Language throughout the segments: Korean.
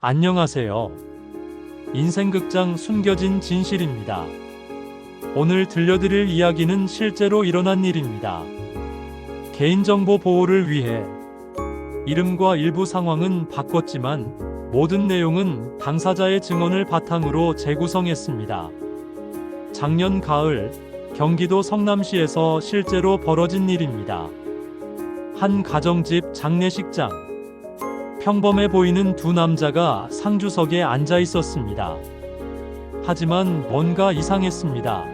안녕하세요. 인생극장 숨겨진 진실입니다. 오늘 들려드릴 이야기는 실제로 일어난 일입니다. 개인정보 보호를 위해 이름과 일부 상황은 바꿨지만 모든 내용은 당사자의 증언을 바탕으로 재구성했습니다. 작년 가을 경기도 성남시에서 실제로 벌어진 일입니다. 한 가정집 장례식장. 평범해 보이는 두 남자가 상주석에 앉아 있었습니다. 하지만 뭔가 이상했습니다.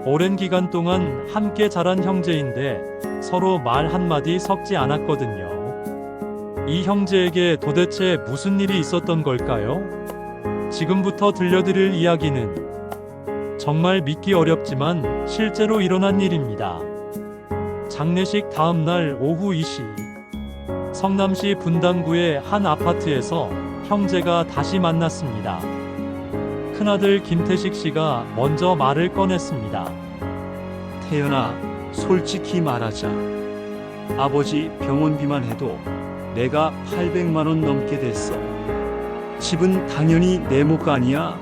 오랜 기간 동안 함께 자란 형제인데 서로 말 한마디 섞지 않았거든요. 이 형제에게 도대체 무슨 일이 있었던 걸까요? 지금부터 들려드릴 이야기는 정말 믿기 어렵지만 실제로 일어난 일입니다. 장례식 다음 날 오후 2시 성남시 분당구의 한 아파트에서 형제가 다시 만났습니다. 큰아들 김태식 씨가 먼저 말을 꺼냈습니다. 태연아, 솔직히 말하자. 아버지 병원비만 해도 내가 800만 원 넘게 됐어. 집은 당연히 내 몫 아니야?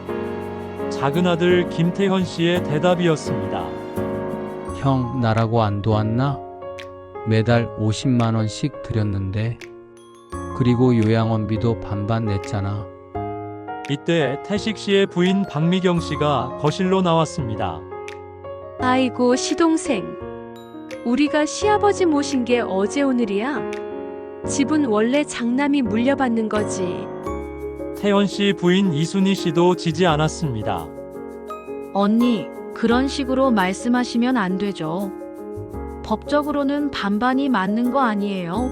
작은아들 김태현 씨의 대답이었습니다. 형, 나라고 안 도왔나? 매달 50만 원씩 드렸는데. 그리고 요양원비도 반반 냈잖아. 이때 태식 씨의 부인 박미경 씨가 거실로 나왔습니다. 아이고, 시동생. 우리가 시아버지 모신 게 어제 오늘이야? 집은 원래 장남이 물려받는 거지. 태연 씨 부인 이순희 씨도 지지 않았습니다. 언니, 그런 식으로 말씀하시면 안 되죠. 법적으로는 반반이 맞는 거 아니에요?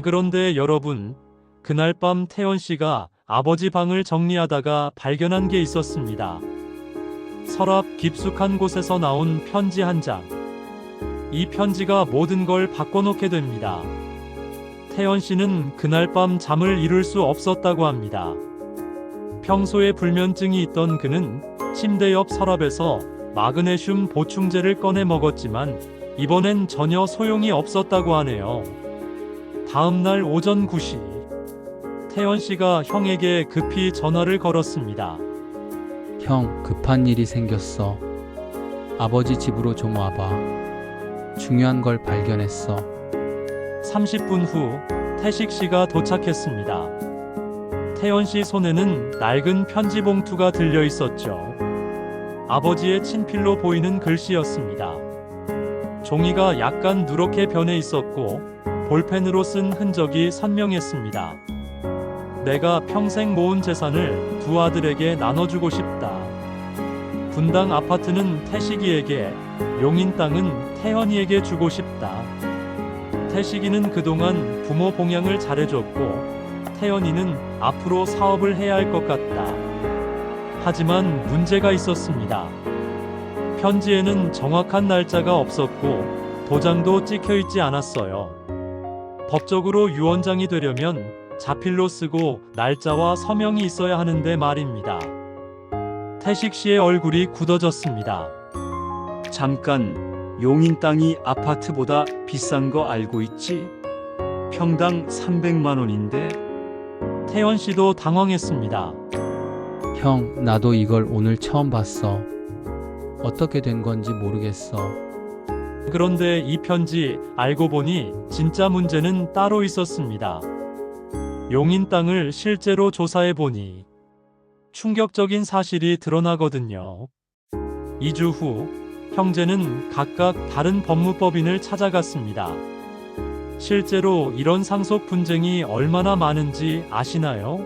그런데 여러분, 그날 밤 태연 씨가 아버지 방을 정리하다가 발견한 게 있었습니다. 서랍 깊숙한 곳에서 나온 편지 한 장. 이 편지가 모든 걸 바꿔놓게 됩니다. 태연 씨는 그날 밤 잠을 이룰 수 없었다고 합니다. 평소에 불면증이 있던 그는 침대 옆 서랍에서 마그네슘 보충제를 꺼내 먹었지만 이번엔 전혀 소용이 없었다고 하네요. 다음 날 오전 9시 태연 씨가 형에게 급히 전화를 걸었습니다. 형, 급한 일이 생겼어. 아버지 집으로 좀 와봐. 중요한 걸 발견했어. 30분 후 태식 씨가 도착했습니다. 태연 씨 손에는 낡은 편지 봉투가 들려 있었죠. 아버지의 친필로 보이는 글씨였습니다. 종이가 약간 누렇게 변해 있었고 볼펜으로 쓴 흔적이 선명했습니다. 내가 평생 모은 재산을 두 아들에게 나눠주고 싶다. 분당 아파트는 태식이에게, 용인 땅은 태연이에게 주고 싶다. 태식이는 그동안 부모 봉양을 잘해줬고 태연이는 앞으로 사업을 해야 할 것 같다. 하지만 문제가 있었습니다. 편지에는 정확한 날짜가 없었고 도장도 찍혀 있지 않았어요. 법적으로 유언장이 되려면 자필로 쓰고 날짜와 서명이 있어야 하는데 말입니다. 태식 씨의 얼굴이 굳어졌습니다. 잠깐, 용인 땅이 아파트보다 비싼 거 알고 있지? 평당 300만 원인데? 태연 씨도 당황했습니다. 형, 나도 이걸 오늘 처음 봤어. 어떻게 된 건지 모르겠어. 그런데 이 편지 알고 보니 진짜 문제는 따로 있었습니다. 용인 땅을 실제로 조사해 보니 충격적인 사실이 드러나거든요. 2주 후 형제는 각각 다른 법무법인을 찾아갔습니다. 실제로 이런 상속 분쟁이 얼마나 많은지 아시나요?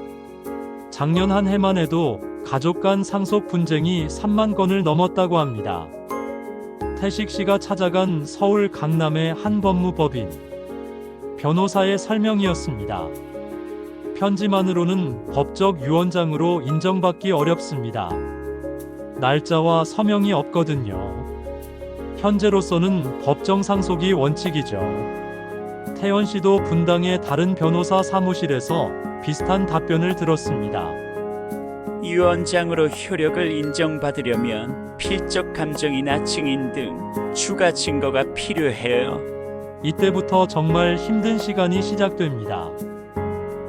작년 한 해만 해도 가족 간 상속 분쟁이 3만 건을 넘었다고 합니다. 태식 씨가 찾아간 서울 강남의 한 법무법인. 변호사의 설명이었습니다. 편지만으로는 법적 유언장으로 인정받기 어렵습니다. 날짜와 서명이 없거든요. 현재로서는 법정 상속이 원칙이죠. 태연 씨도 분당의 다른 변호사 사무실에서 비슷한 답변을 들었습니다. 유언장으로 효력을 인정받으려면 필적 감정이나 증인 등 추가 증거가 필요해요. 이때부터 정말 힘든 시간이 시작됩니다.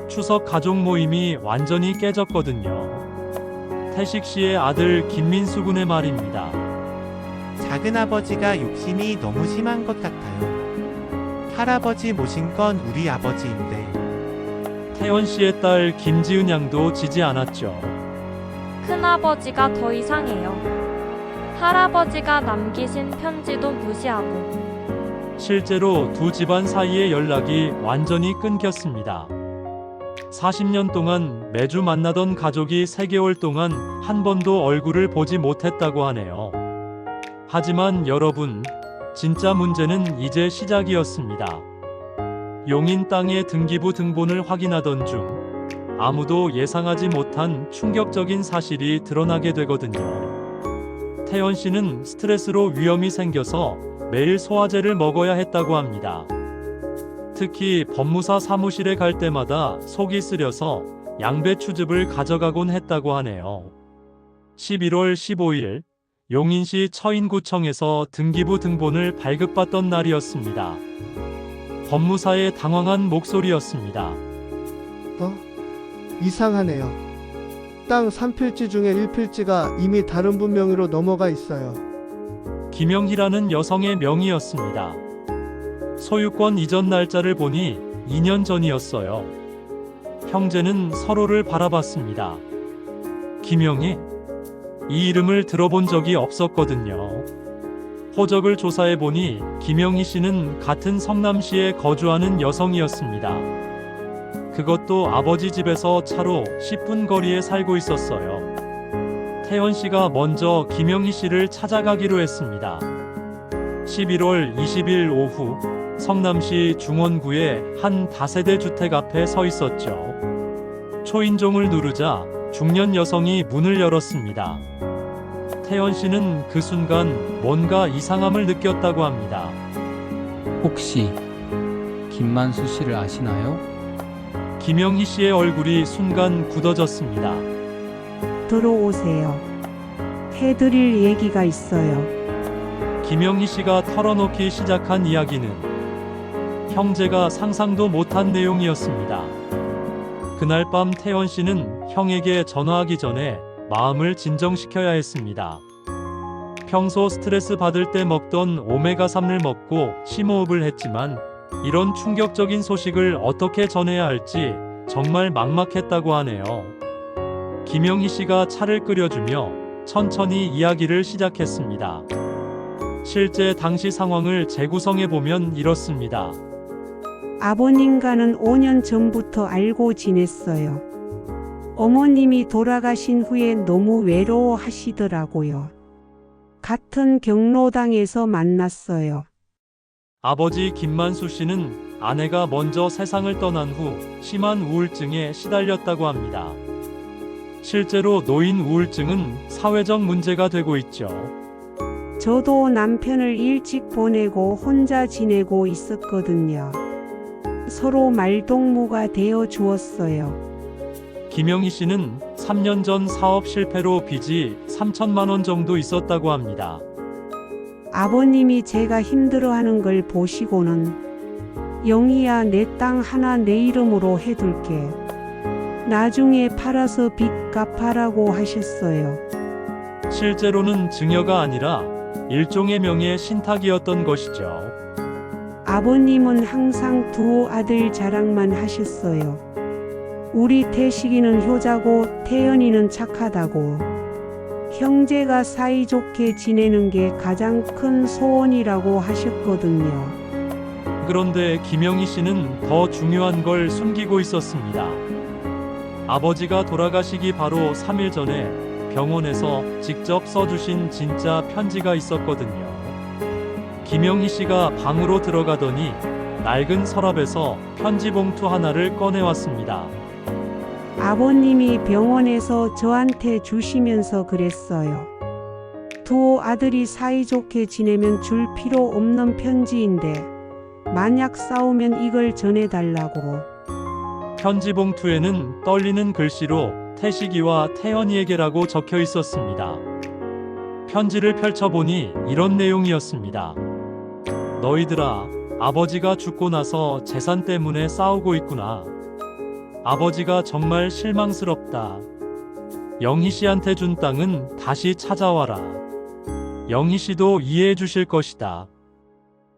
추석 가족 모임이 완전히 깨졌거든요. 태식 씨의 아들 김민수 군의 말입니다. 작은아버지가 욕심이 너무 심한 것 같아요. 할아버지 모신 건 우리 아버지인데 태연 씨의 딸 김지은 양도 지지 않았죠. 큰아버지가 더 이상해요. 할아버지가 남기신 편지도 무시하고. 실제로 두 집안 사이의 연락이 완전히 끊겼습니다. 40년 동안 매주 만나던 가족이 3개월 동안 한 번도 얼굴을 보지 못했다고 하네요. 하지만 여러분, 진짜 문제는 이제 시작이었습니다. 용인 땅의 등기부 등본을 확인하던 중 아무도 예상하지 못한 충격적인 사실이 드러나게 되거든요. 태연 씨는 스트레스로 위염이 생겨서 매일 소화제를 먹어야 했다고 합니다. 특히 법무사 사무실에 갈 때마다 속이 쓰려서 양배추즙을 가져가곤 했다고 하네요. 11월 15일 용인시 처인구청에서 등기부 등본을 발급받던 날이었습니다. 법무사의 당황한 목소리였습니다. 이상하네요. 땅 3필지 중에 1필지가 이미 다른 분 명의로 넘어가 있어요. 김영희라는 여성의 명의였습니다. 소유권 이전 날짜를 보니 2년 전이었어요. 형제는 서로를 바라봤습니다. 김영희? 이 이름을 들어본 적이 없었거든요. 호적을 조사해보니 김영희 씨는 같은 성남시에 거주하는 여성이었습니다. 그것도 아버지 집에서 차로 10분 거리에 살고 있었어요. 태연 씨가 먼저 김영희 씨를 찾아가기로 했습니다. 11월 20일 오후 성남시 중원구의 한 다세대 주택 앞에 서 있었죠. 초인종을 누르자 중년 여성이 문을 열었습니다. 태연 씨는 그 순간 뭔가 이상함을 느꼈다고 합니다. 혹시 김만수 씨를 아시나요? 김영희 씨의 얼굴이 순간 굳어졌습니다. 들어오세요. 해드릴 얘기가 있어요. 김영희 씨가 털어놓기 시작한 이야기는 형제가 상상도 못한 내용이었습니다. 그날 밤 태연 씨는 형에게 전화하기 전에 마음을 진정시켜야 했습니다. 평소 스트레스 받을 때 먹던 오메가3를 먹고 심호흡을 했지만 이런 충격적인 소식을 어떻게 전해야 할지 정말 막막했다고 하네요. 김영희 씨가 차를 끓여주며 천천히 이야기를 시작했습니다. 실제 당시 상황을 재구성해보면 이렇습니다. 아버님과는 5년 전부터 알고 지냈어요. 어머님이 돌아가신 후에 너무 외로워하시더라고요. 같은 경로당에서 만났어요. 아버지 김만수 씨는 아내가 먼저 세상을 떠난 후 심한 우울증에 시달렸다고 합니다. 실제로 노인 우울증은 사회적 문제가 되고 있죠. 저도 남편을 일찍 보내고 혼자 지내고 있었거든요. 서로 말동무가 되어 주었어요. 김영희 씨는 3년 전 사업 실패로 빚이 3천만 원 정도 있었다고 합니다. 아버님이 제가 힘들어하는 걸 보시고는 영희야, 내 땅 하나 내 이름으로 해둘게. 나중에 팔아서 빚 갚아라고 하셨어요. 실제로는 증여가 아니라 일종의 명예 신탁이었던 것이죠. 아버님은 항상 두 아들 자랑만 하셨어요. 우리 태식이는 효자고 태연이는 착하다고. 형제가 사이좋게 지내는 게 가장 큰 소원이라고 하셨거든요. 그런데 김영희 씨는 더 중요한 걸 숨기고 있었습니다. 아버지가 돌아가시기 바로 3일 전에 병원에서 직접 써주신 진짜 편지가 있었거든요. 김영희 씨가 방으로 들어가더니 낡은 서랍에서 편지 봉투 하나를 꺼내왔습니다. 아버님이 병원에서 저한테 주시면서 그랬어요. 두 아들이 사이좋게 지내면 줄 필요 없는 편지인데 만약 싸우면 이걸 전해달라고. 편지 봉투에는 떨리는 글씨로 태식이와 태연이에게라고 적혀 있었습니다. 편지를 펼쳐보니 이런 내용이었습니다. 너희들아, 아버지가 죽고 나서 재산 때문에 싸우고 있구나. 아버지가 정말 실망스럽다. 영희 씨한테 준 땅은 다시 찾아와라. 영희 씨도 이해해 주실 것이다.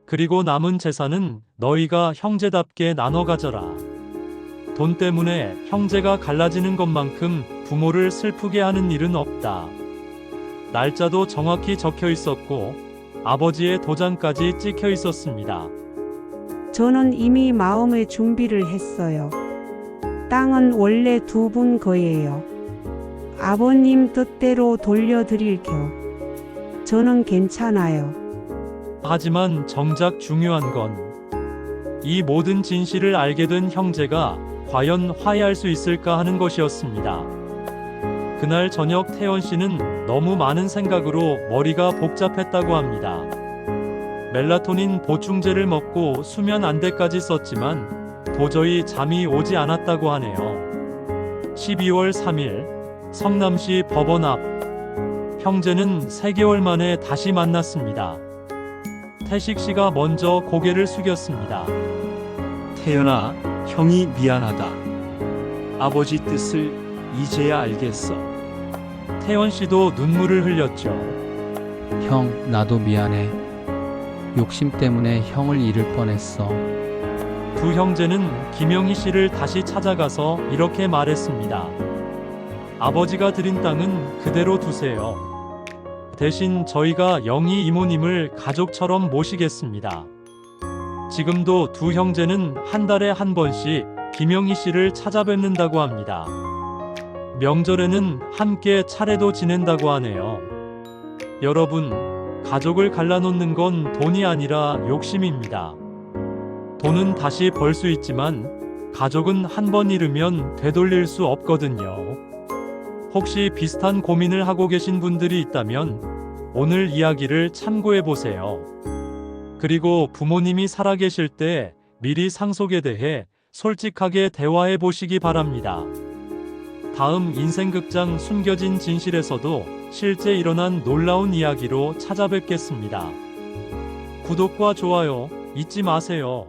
그리고 남은 재산은 너희가 형제답게 나눠 가져라. 돈 때문에 형제가 갈라지는 것만큼 부모를 슬프게 하는 일은 없다. 날짜도 정확히 적혀 있었고 아버지의 도장까지 찍혀 있었습니다. 저는 이미 마음의 준비를 했어요. 땅은 원래 두 분 거예요. 아버님 뜻대로 돌려드릴 겨. 저는 괜찮아요. 하지만 정작 중요한 건 이 모든 진실을 알게 된 형제가 과연 화해할 수 있을까 하는 것이었습니다. 그날 저녁 태연 씨는 너무 많은 생각으로 머리가 복잡했다고 합니다. 멜라토닌 보충제를 먹고 수면 안대까지 썼지만 도저히 잠이 오지 않았다고 하네요. 12월 3일 성남시 법원 앞 형제는 3개월 만에 다시 만났습니다. 태식 씨가 먼저 고개를 숙였습니다. 태연아, 형이 미안하다. 아버지 뜻을 이제야 알겠어. 태연 씨도 눈물을 흘렸죠. 형, 나도 미안해. 욕심 때문에 형을 잃을 뻔했어. 두 형제는 김영희 씨를 다시 찾아가서 이렇게 말했습니다. 아버지가 드린 땅은 그대로 두세요. 대신 저희가 영희 이모님을 가족처럼 모시겠습니다. 지금도 두 형제는 한 달에 한 번씩 김영희 씨를 찾아뵙는다고 합니다. 명절에는 함께 차례도 지낸다고 하네요. 여러분, 가족을 갈라놓는 건 돈이 아니라 욕심입니다. 돈은 다시 벌 수 있지만 가족은 한 번 잃으면 되돌릴 수 없거든요. 혹시 비슷한 고민을 하고 계신 분들이 있다면 오늘 이야기를 참고해 보세요. 그리고 부모님이 살아계실 때 미리 상속에 대해 솔직하게 대화해 보시기 바랍니다. 다음 인생극장 숨겨진 진실에서도 실제 일어난 놀라운 이야기로 찾아뵙겠습니다. 구독과 좋아요 잊지 마세요.